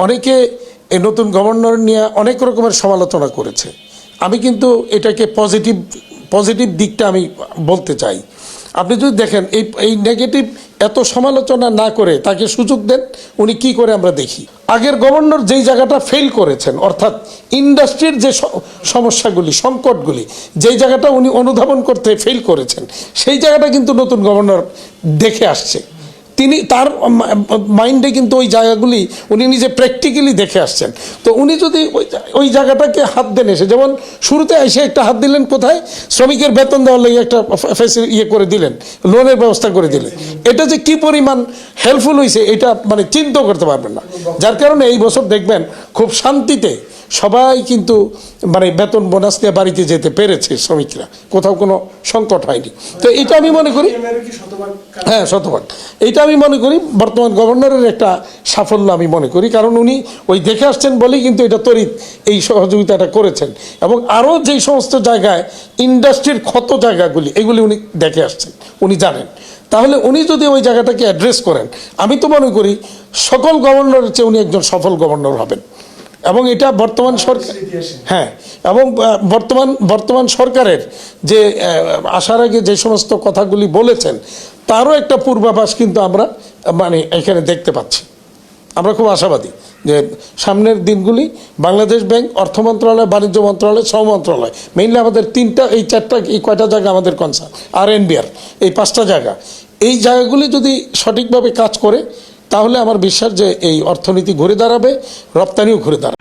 অনেকে এই নতুন গভর্নর নিয়ে অনেক রকমের সমালোচনা করেছে। আমি কিন্তু এটাকে পজিটিভ দিকটা আমি বলতে চাই। আপনি যদি দেখেন এই নেগেটিভ এত সমালোচনা না করে তাকে সুযোগ দেন, উনি কি করে আমরা দেখি। আগের গভর্নর যেই জায়গাটা ফেল করেছেন, অর্থাৎ ইন্ডাস্ট্রির যে সমস্যাগুলি, সংকটগুলি, যেই জায়গাটা উনি অনুধাবন করতে ফেল করেছেন, সেই জায়গাটা কিন্তু নতুন গভর্নর দেখে আসছে। তিনি তার মাইন্ডে কিন্তু ওই জায়গাগুলি উনি নিজে প্র্যাকটিক্যালি দেখে আসছেন। তো উনি যদি ওই জায়গাটাকে হাত দেন, এসে যেমন শুরুতে এসে একটা হাত দিলেন কোথায়, শ্রমিকের বেতন দেওয়ার লাগে একটা ইয়ে করে দিলেন, লোনের ব্যবস্থা করে দিলেন। এটা যে কি পরিমাণ হেল্পফুল হয়েছে এটা মানে চিন্তাও করতে পারবেন না। যার কারণে এই বছর দেখবেন খুব শান্তিতে সবাই কিন্তু মানে বেতন বোনাস নিয়ে বাড়িতে যেতে পেরেছে শ্রমিকরা, কোথাও কোনো সংকট হয়নি। তো এটা আমি মনে করি, হ্যাঁ, শতভাগ এইটা আমি মনে করি বর্তমান গভর্নরের একটা সাফল্য আমি মনে করি। কারণ উনি ওই দেখে আসছেন বলেই কিন্তু এটা তড়িৎ এই সহযোগিতাটা করেছেন, এবং আরও যেই সমস্ত জায়গায় ইন্ডাস্ট্রির ক্ষত জায়গাগুলি এগুলি উনি দেখে আসছেন, উনি জানেন। তাহলে উনি যদি ওই জায়গাটাকে অ্যাড্রেস করেন, আমি তো মনে করি সকল গভর্নরের চেয়ে উনি একজন সফল গভর্নর হবেন। এবং এটা বর্তমান সরকার, হ্যাঁ, এবং বর্তমান সরকারের যে আসার আগে যে সমস্ত কথাগুলি বলেছেন তারও একটা পূর্বাভাস কিন্তু আমরা মানে এখানে দেখতে পাচ্ছি। আমরা খুব আশাবাদী যে সামনের দিনগুলি বাংলাদেশ ব্যাংক, অর্থ মন্ত্রণালয়, বাণিজ্য মন্ত্রণালয়, শ্রম মন্ত্রণালয়, মেইনলি আমাদের এই কয়টা জায়গা আমাদের কনসার্ন, RNBR, এই 5টা জায়গা, এই জায়গাগুলি যদি সঠিকভাবে কাজ করে তাহলে আমার বিশ্বাস যে এই অর্থনীতি ঘুরে দাঁড়াবে, রপ্তানিও ঘুরে দাঁড়াবে।